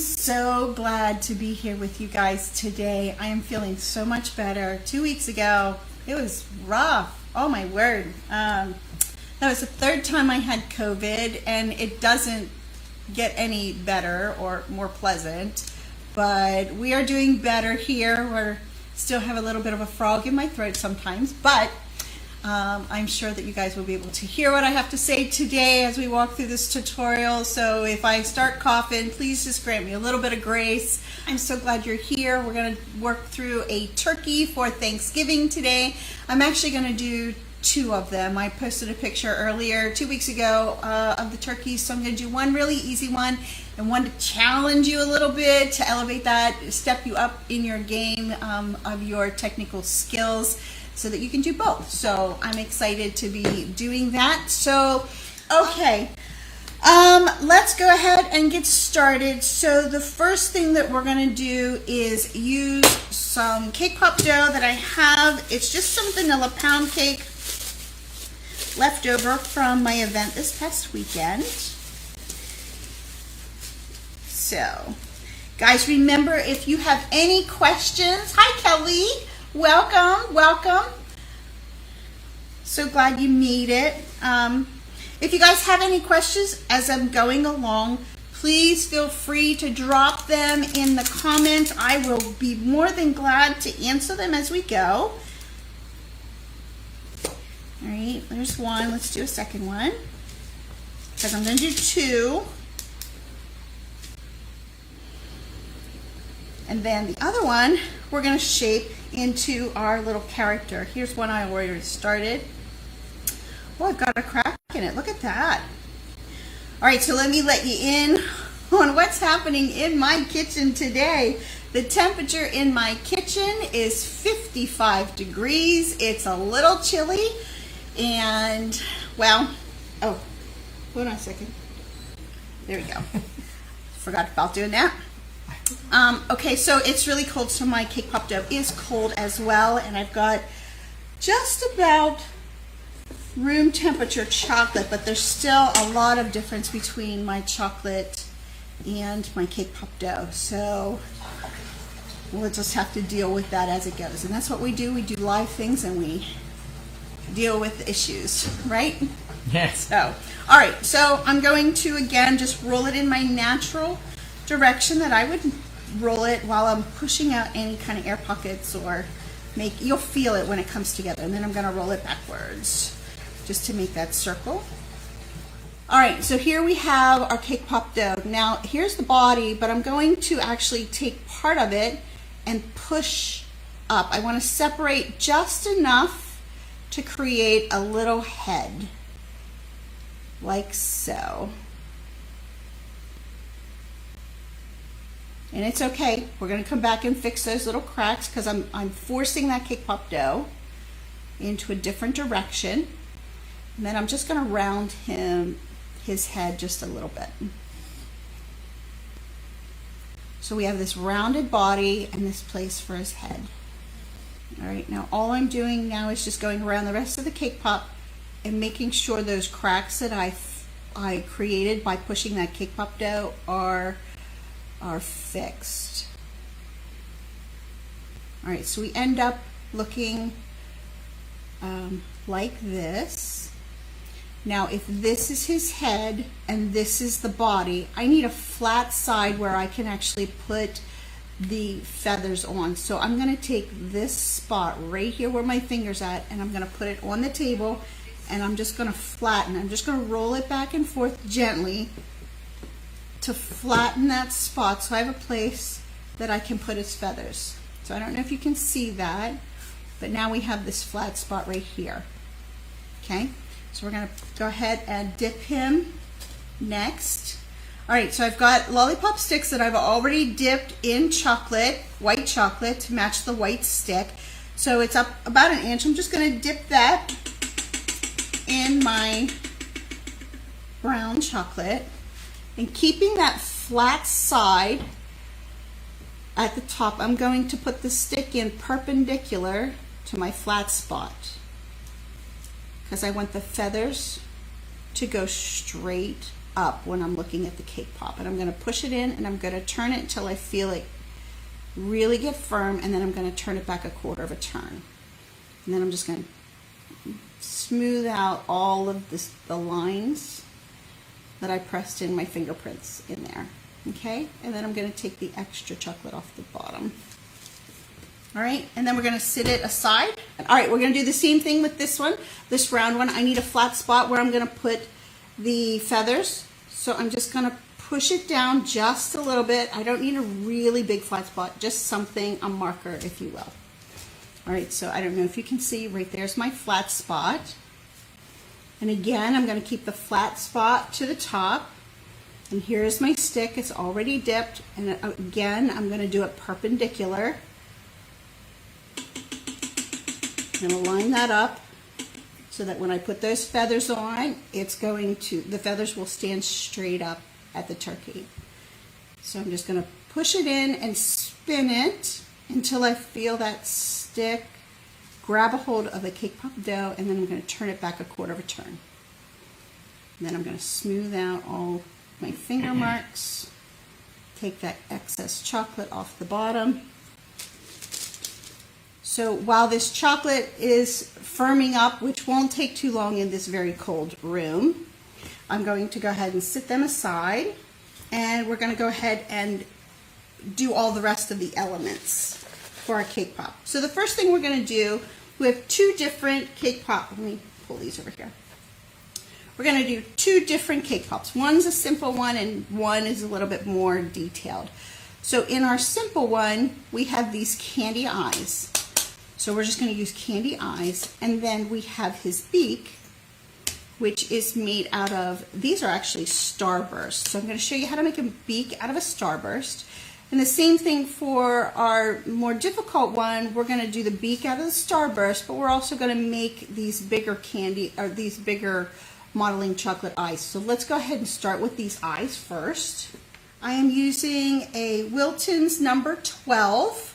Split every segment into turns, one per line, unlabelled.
so glad to be here with you guys today. I am feeling so much better. 2 weeks ago, it was rough. Oh my word. That was the third time I had COVID, and it doesn't get any better or more pleasant, but we are doing better here. We still have a little bit of a frog in my throat sometimes, but I'm sure that you guys will be able to hear what I have to say today as we walk through this tutorial. So if I start coughing, please just grant me a little bit of grace. I'm so glad you're here. We're going to work through a turkey for Thanksgiving today. I'm actually going to do 2 of them. I posted a picture earlier 2 weeks ago of the turkeys, so I'm going to do one really easy one and one to challenge you a little bit, to elevate that, step you up in your game of your technical skills, so that you can do both. So I'm excited to be doing that. So, okay, let's go ahead and get started. So the first thing that we're gonna do is use some cake pop dough that I have. It's just some vanilla pound cake left over from my event this past weekend. So, guys, remember, if you have any questions, hi Kelly, welcome. So glad you made it. If you guys have any questions as I'm going along, please feel free to drop them in the comments. I will be more than glad to answer them as we go. All right, there's one. Let's do a second one, because I'm going to do 2. And then the other one, we're going to shape into our little character. Here's one I already started. Oh, I've got a crack in it. Look at that. All right, so let me let you in on what's happening in my kitchen today. The temperature in my kitchen is 55 degrees. It's a little chilly, and, well, oh, hold on a second. There we go. Forgot about doing that. Okay, so it's really cold, so my cake pop dough is cold as well, and I've got just about room temperature chocolate, but there's still a lot of difference between my chocolate and my cake pop dough, so we'll just have to deal with that as it goes. And that's what we do live things, and we deal with issues, right?
Yes.
So, all right, so I'm going to, again, just roll it in my natural direction that I would roll it while I'm pushing out any kind of air pockets, or you'll feel it when it comes together. And then I'm going to roll it backwards just to make that circle. All right, so here we have our cake pop dough. Now here's the body, but I'm going to actually take part of it and push up. I want to separate just enough to create a little head, like so. And it's okay. We're going to come back and fix those little cracks, because I'm forcing that cake pop dough into a different direction. And then I'm just going to round his head just a little bit. So we have this rounded body and this place for his head. All right, now all I'm doing now is just going around the rest of the cake pop and making sure those cracks that I created by pushing that cake pop dough are fixed. All right, so we end up looking like this. Now, if this is his head and this is the body, I need a flat side where I can actually put the feathers on. So I'm going to take this spot right here where my finger's at, and I'm going to put it on the table, and I'm just going to flatten. I'm just going to roll it back and forth gently to flatten that spot, so I have a place that I can put his feathers. So I don't know if you can see that, but now we have this flat spot right here. Okay, so we're going to go ahead and dip him next. All right, so I've got lollipop sticks that I've already dipped in chocolate, white chocolate, to match the white stick. So it's up about 1 inch. I'm just going to dip that in my brown chocolate. And keeping that flat side at the top, I'm going to put the stick in perpendicular to my flat spot, because I want the feathers to go straight up when I'm looking at the cake pop. And I'm going to push it in and I'm going to turn it until I feel it really get firm, and then I'm going to turn it back a quarter of a turn. And then I'm just going to smooth out all of the lines that I pressed in my fingerprints in there. Okay, and then I'm going to take the extra chocolate off the bottom. All right, and then we're going to sit it aside. All right, we're going to do the same thing with this one, this round one. I need a flat spot where I'm going to put the feathers. So I'm just going to push it down just a little bit. I don't need a really big flat spot, just something, a marker, if you will. All right, so I don't know if you can see, right there's my flat spot. And again, I'm going to keep the flat spot to the top. And here's my stick, it's already dipped. And again, I'm going to do it perpendicular. I'm going to line that up so that when I put those feathers on, the feathers will stand straight up at the turkey. So I'm just going to push it in and spin it until I feel that stick grab a hold of the cake pop dough, and then I'm going to turn it back a quarter of a turn. And then I'm going to smooth out all my finger marks, take that excess chocolate off the bottom. So while this chocolate is firming up, which won't take too long in this very cold room, I'm going to go ahead and sit them aside, and we're going to go ahead and do all the rest of the elements for our cake pop. So the first thing we're going to do, we have two different cake pop. Let me pull these over here. We're going to do two different cake pops. One's a simple one and one is a little bit more detailed. So in our simple one, we have these candy eyes. So we're just going to use candy eyes, and then we have his beak, which is made out of, these are actually starburst. So I'm going to show you how to make a beak out of a starburst. And the same thing for our more difficult one, we're going to do the beak out of the starburst, but we're also going to make these bigger candy, or these bigger modeling chocolate eyes. So let's go ahead and start with these eyes first. I am using a Wilton's number 12.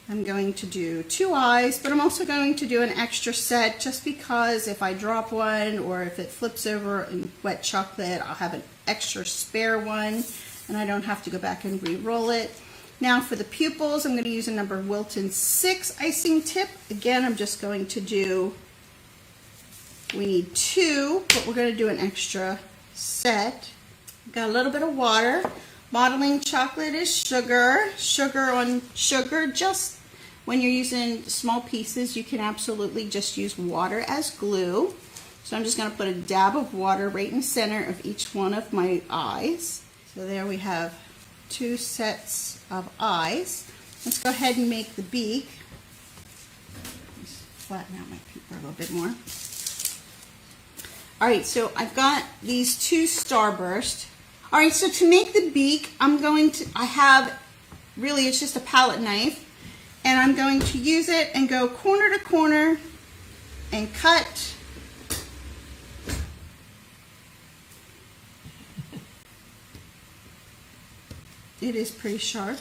I'm going to do 2 eyes, but I'm also going to do an extra set just because if I drop one or if it flips over in wet chocolate, I'll have an extra spare one and I don't have to go back and re-roll it. Now for the pupils, I'm going to use a number Wilton 6 icing tip. Again, I'm just going to do, we need 2, but we're going to do an extra set. Got a little bit of water. Modeling chocolate is sugar. Sugar on sugar, just when you're using small pieces, you can absolutely just use water as glue. So I'm just going to put a dab of water right in the center of each one of my eyes. So there we have 2 sets of eyes. Let's go ahead and make the beak. Let's flatten out my paper a little bit more. All right, so I've got these 2 starburst. All right, so to make the beak, I have, really it's just a palette knife, and I'm going to use it and go corner to corner and cut. It is pretty sharp.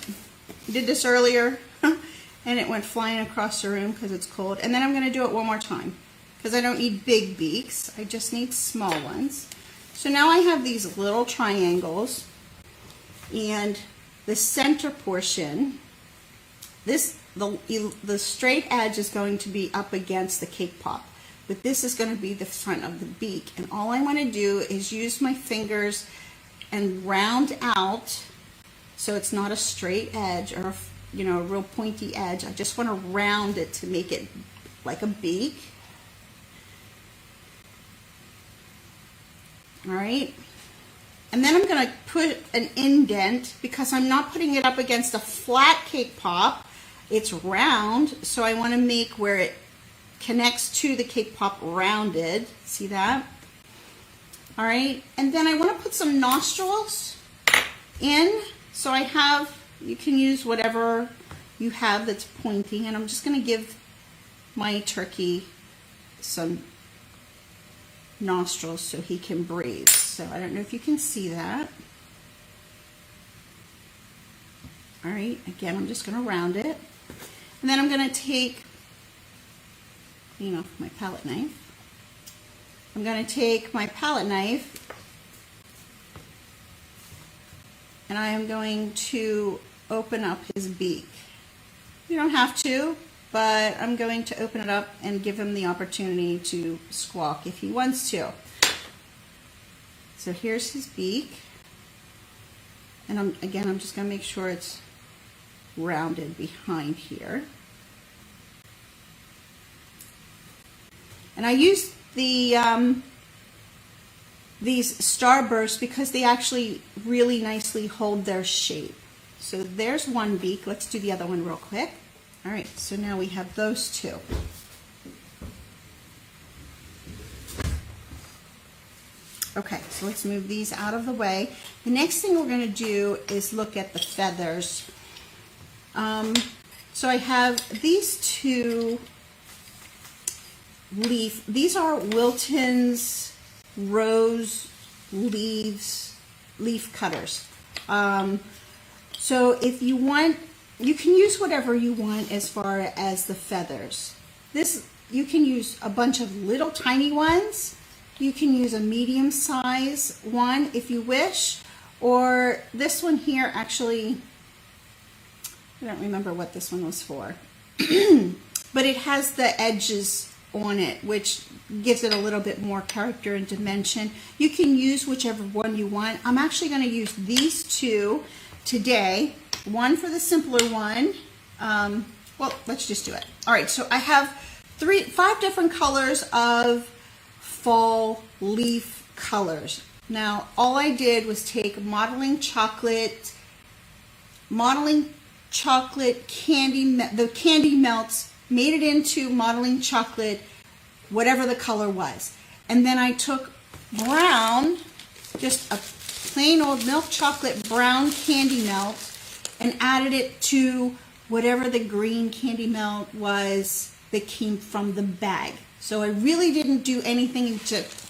I did this earlier and it went flying across the room because it's cold. And then I'm going to do it one more time because I don't need big beaks. I just need small ones. So now I have these little triangles, and the center portion, the straight edge is going to be up against the cake pop, but this is going to be the front of the beak. And all I want to do is use my fingers and round out so it's not a straight edge or a real pointy edge. I just want to round it to make it like a beak. All right, and then I'm going to put an indent because I'm not putting it up against a flat cake pop. It's round, so I want to make where it connects to the cake pop rounded. See that? All right, and then I want to put some nostrils in. So I have, you can use whatever you have that's pointing, and I'm just going to give my turkey some nostrils so he can breathe. So I don't know if you can see that. All right, again, I'm just going to round it. And then I'm going to take, clean off my palette knife. I'm going to take my palette knife and I am going to open up his beak. You don't have to, but I'm going to open it up and give him the opportunity to squawk if he wants to. So here's his beak. And I'm just going to make sure it's rounded behind here. And I use these starbursts because they actually really nicely hold their shape. So there's one beak. Let's do the other one real quick. All right, so now we have those two. Okay, so let's move these out of the way. The next thing we're going to do is look at the feathers. So I have these two these are Wilton's rose leaf cutters. So if you want, you can use whatever you want as far as the feathers. You can use a bunch of little tiny ones. You can use a medium size one if you wish, or this one here actually, I don't remember what this one was for, but it has the edges on it, which gives it a little bit more character and dimension. You can use whichever one you want. I'm actually going to use these two today, one for the simpler one. Well, let's just do it. All right, so I have 5 different colors of fall leaf colors. Now, all I did was take modeling chocolate candy, the candy melts, made it into modeling chocolate, whatever the color was. And then I took brown, just a plain old milk chocolate brown candy melt, and added it to whatever the green candy melt was that came from the bag. So I really didn't do anything,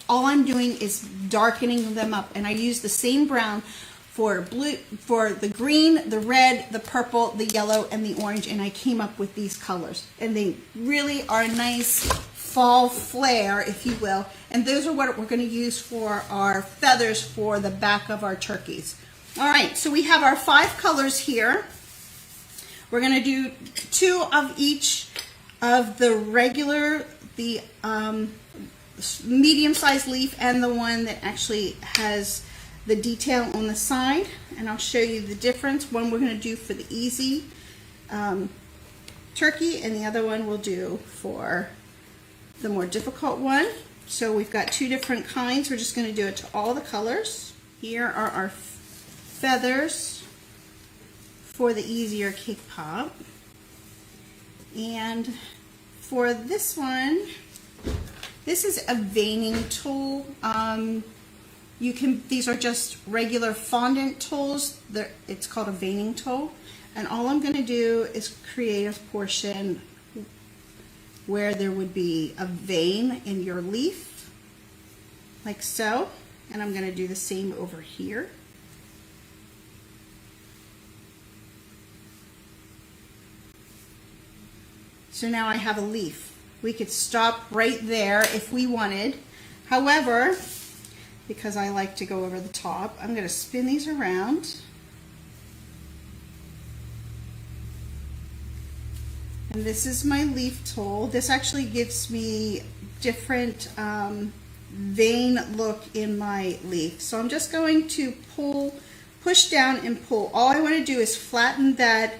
all I'm doing is darkening them up. And I used the same brown for the green, the red, the purple, the yellow, and the orange, and I came up with these colors. And they really are a nice fall flare, if you will. And those are what we're going to use for our feathers for the back of our turkeys. All right, so we have our 5 colors here. We're going to do 2 of each of the regular, the medium-sized leaf, and the one that actually has the detail on the side, and I'll show you the difference. One we're going to do for the easy turkey, and the other one we'll do for the more difficult one. So we've got 2 different kinds. We're just going to do it to all the colors. Here are our feathers for the easier cake pop. And for this one, this is a veining tool. These are just regular fondant tools. It's called a veining tool. And all I'm going to do is create a portion where there would be a vein in your leaf, like so. And I'm going to do the same over here. So now I have a leaf. We could stop right there if we wanted. However, because I like to go over the top, I'm going to spin these around. And this is my leaf tool. This actually gives me different vein look in my leaf. So I'm just going to push down and pull. All I want to do is flatten that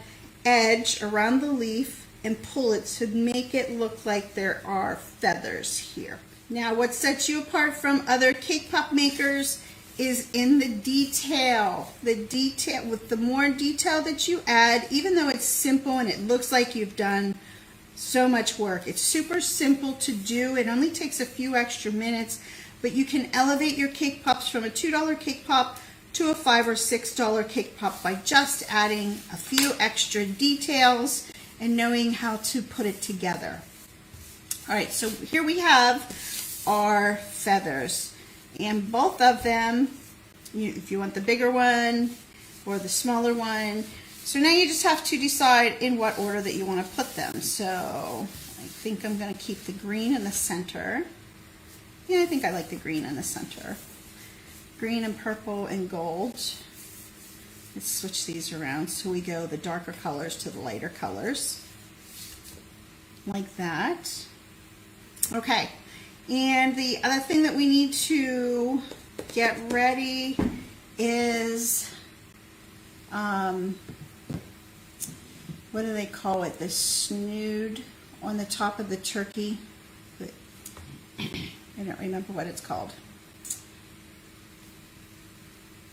edge around the leaf and pull it to make it look like there are feathers here. Now, what sets you apart from other cake pop makers is in the detail. The detail, with the more detail that you add, even though it's simple and it looks like you've done so much work, it's super simple to do. It only takes a few extra minutes, but you can elevate your cake pops from a $2 cake pop to a $5 or $6 cake pop by just adding a few extra details and knowing how to put it together. All right, so here we have our feathers, and both of them, if you want the bigger one or the smaller one. So now you just have to decide in what order that you want to put them. So I think I'm going to keep the green in the center, Yeah, I think I like the green in the center. Green and purple and gold. Let's switch these around so we go the darker colors to the lighter colors. Like that. Okay, and the other thing that we need to get ready is, what do they call it? The snood on the top of the turkey. I don't remember what it's called.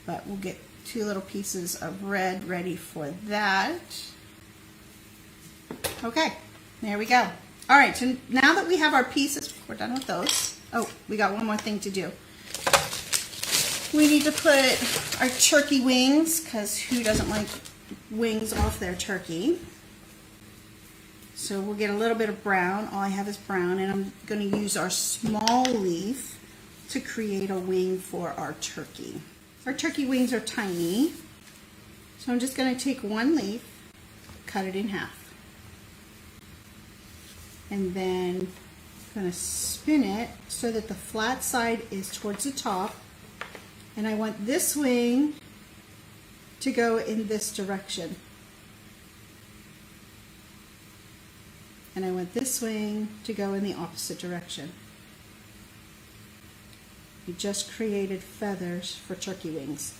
But we'll get 2 little pieces of red ready for that. Okay, there we go. All right, so now that we have our pieces, we're done with those. Oh, we got one more thing to do. We need to put our turkey wings, because who doesn't like wings off their turkey? So we'll get a little bit of brown. All I have is brown, and I'm going to use our small leaf to create a wing for our turkey. Our turkey wings are tiny, so I'm just going to take one leaf, cut it in half, and then I'm going to spin it so that the flat side is towards the top, and I want this wing to go in this direction. And I want this wing to go in the opposite direction. We just created feathers for turkey wings.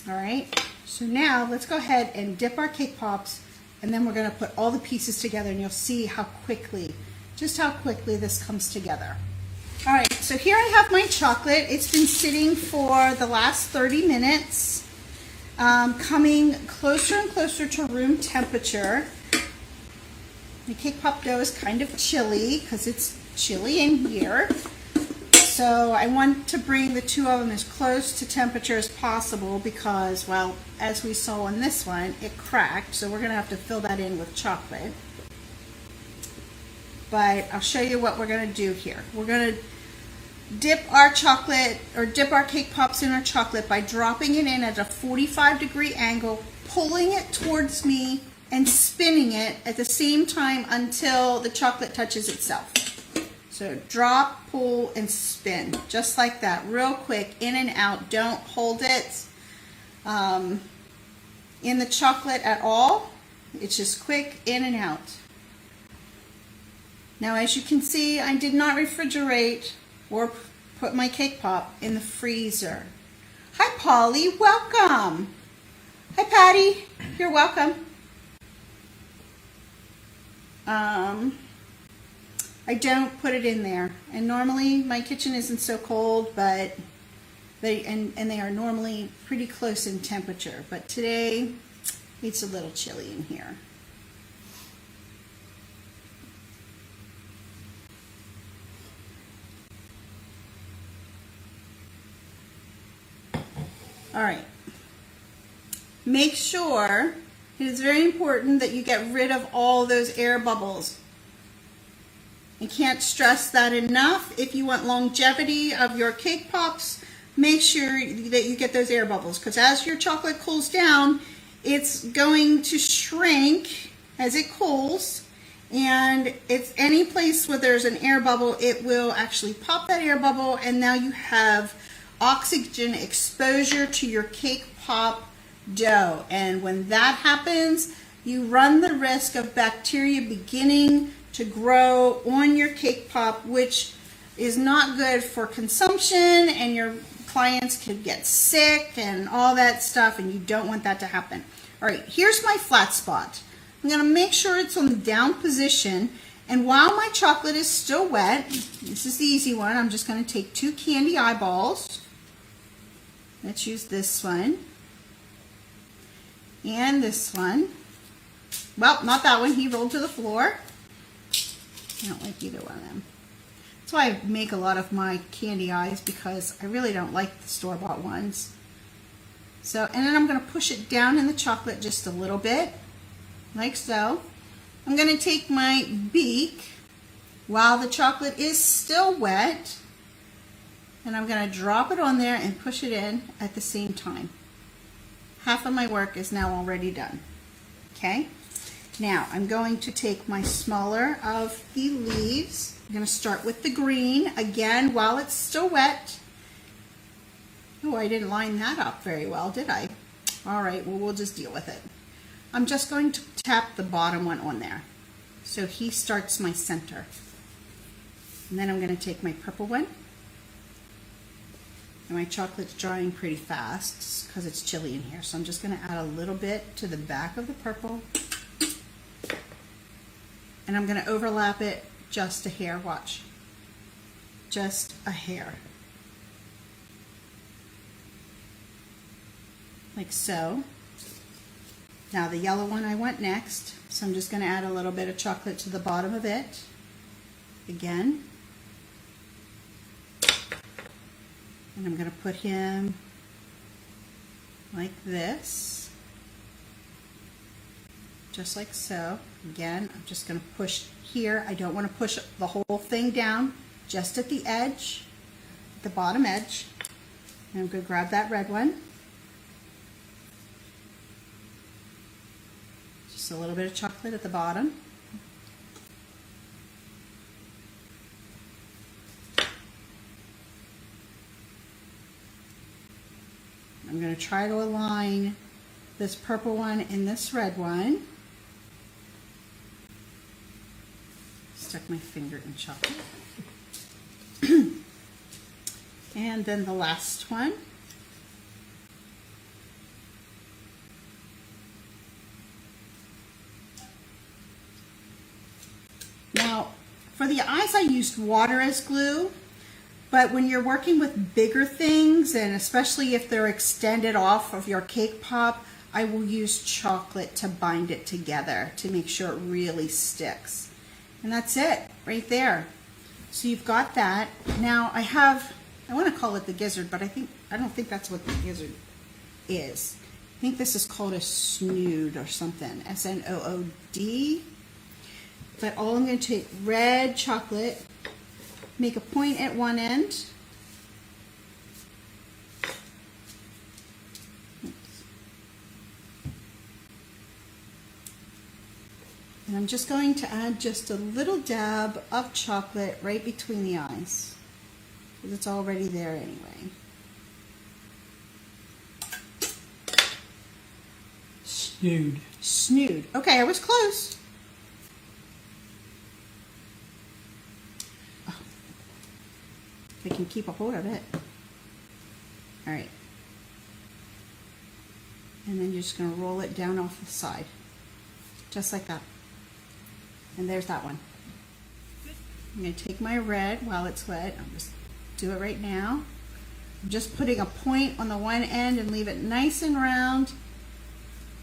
All right, so now let's go ahead and dip our cake pops, and then we're going to put all the pieces together, and you'll see how quickly, just how quickly this comes together. All right, so here I have my chocolate. It's been sitting for the last 30 minutes, coming closer and closer to room temperature. The cake pop dough is kind of chilly because it's chilly in here. So I want to bring the 2 of them as close to temperature as possible because, well, as we saw on this one, it cracked. So we're going to have to fill that in with chocolate. But I'll show you what we're going to do here. We're going to dip our chocolate, or dip our cake pops in our chocolate by dropping it in at a 45-degree angle, pulling it towards me, and spinning it at the same time until the chocolate touches itself. So drop, pull, and spin, just like that, real quick, in and out. Don't hold it in the chocolate at all. It's just quick, in and out. Now, as you can see, I did not refrigerate or put my cake pop in the freezer. Hi, Polly, welcome. Hi, Patty, you're welcome. I don't put it in there, and normally my kitchen isn't so cold, but they are normally pretty close in temperature, but today it's a little chilly in here. All right, make sure, it is very important that you get rid of all those air bubbles. I can't stress that enough. If you want longevity of your cake pops, make sure that you get those air bubbles, because as your chocolate cools down, it's going to shrink as it cools, and it's any place where there's an air bubble, it will actually pop that air bubble, and now you have oxygen exposure to your cake pop dough. And when that happens, you run the risk of bacteria beginning to grow on your cake pop, which is not good for consumption, and your clients could get sick and all that stuff, and you don't want that to happen. All right, here's my flat spot. I'm going to make sure it's on the down position, and while my chocolate is still wet, this is the easy one, I'm just going to take 2 candy eyeballs. Let's use this one and this one. Well, not that one, he rolled to the floor. I don't like either one of them. That's why I make a lot of my candy eyes, because I really don't like the store-bought ones. So, and then I'm going to push it down in the chocolate just a little bit, like so. I'm going to take my beak while the chocolate is still wet, and I'm going to drop it on there and push it in at the same time. Half of my work is now already done. Okay? Now I'm going to take my smaller of the leaves. I'm going to start with the green again while it's still wet. Oh, I didn't line that up very well, did I? All right, well, we'll just deal with it. I'm just going to tap the bottom one on there. So he starts my center. And then I'm going to take my purple one. And my chocolate's drying pretty fast because it's chilly in here. So I'm just going to add a little bit to the back of the purple. And I'm going to overlap it just a hair, watch. Just a hair. Like so. Now the yellow one I want next, so I'm just going to add a little bit of chocolate to the bottom of it. Again. And I'm going to put him like this. Just like so. Again, I'm just going to push here. I don't want to push the whole thing down, just at the edge, the bottom edge. And I'm going to grab that red one. Just a little bit of chocolate at the bottom. I'm going to try to align this purple one and this red one. Stuck my finger in chocolate. And then the last one. Now, for the eyes, I used water as glue, but when you're working with bigger things, and especially if they're extended off of your cake pop, I will use chocolate to bind it together to make sure it really sticks. And that's it, right there. So you've got that. Now I want to call it the gizzard, but I don't think that's what the gizzard is. I think this is called a snood or something, S-N-O-O-D. But all I'm going to take red chocolate, make a point at one end. And I'm just going to add just a little dab of chocolate right between the eyes, because it's already there anyway.
Snood.
Snood. Okay, I was close. Oh, if I can keep a hold of it. All right. And then you're just going to roll it down off the side, just like that. And there's that one. I'm going to take my red while it's wet. I'll just do it right now. I'm just putting a point on the one end and leave it nice and round.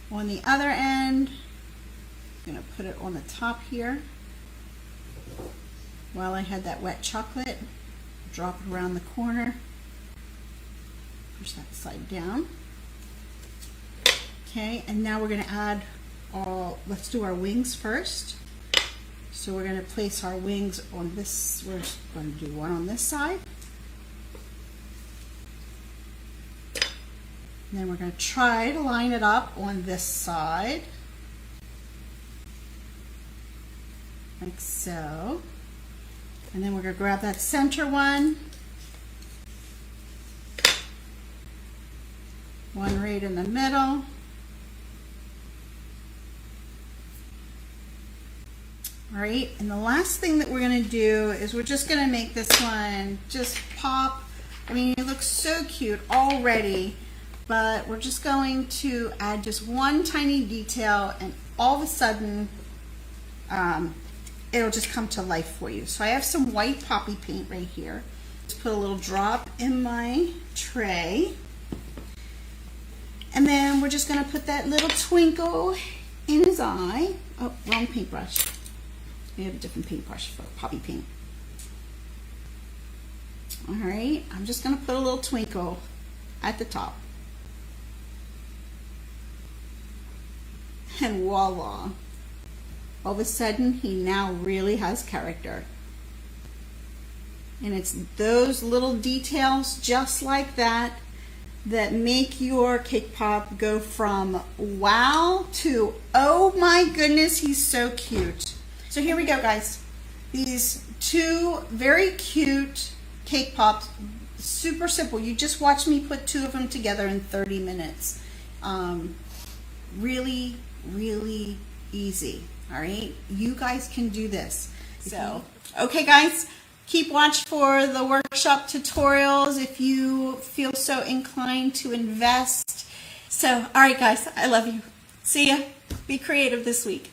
On the other end, I'm going to put it on the top here. While I had that wet chocolate, drop it around the corner. Push that side down. Okay, and now we're going to add let's do our wings first. So we're going to place our wings on this, we're going to do one on this side. And then we're going to try to line it up on this side. Like so. And then we're going to grab that center one. One right in the middle. All right, and the last thing that we're going to do is we're just going to make this one just pop. I mean, it looks so cute already, but we're just going to add just one tiny detail, and all of a sudden, it'll just come to life for you. So I have some white poppy paint right here. Just put a little drop in my tray. And then we're just going to put that little twinkle in his eye. Oh, wrong paintbrush. We have a different paintbrush for poppy paint. All right, I'm just going to put a little twinkle at the top. And voila. All of a sudden, he now really has character. And it's those little details just like that that make your cake pop go from wow to oh my goodness, he's so cute. So here we go, guys. These two very cute cake pops, super simple. You just watch me put two of them together in 30 minutes. Really, really easy. All right, you guys can do this. So, okay, guys, keep watch for the workshop tutorials if you feel so inclined to invest. So, all right, guys, I love you. See ya. Be creative this week.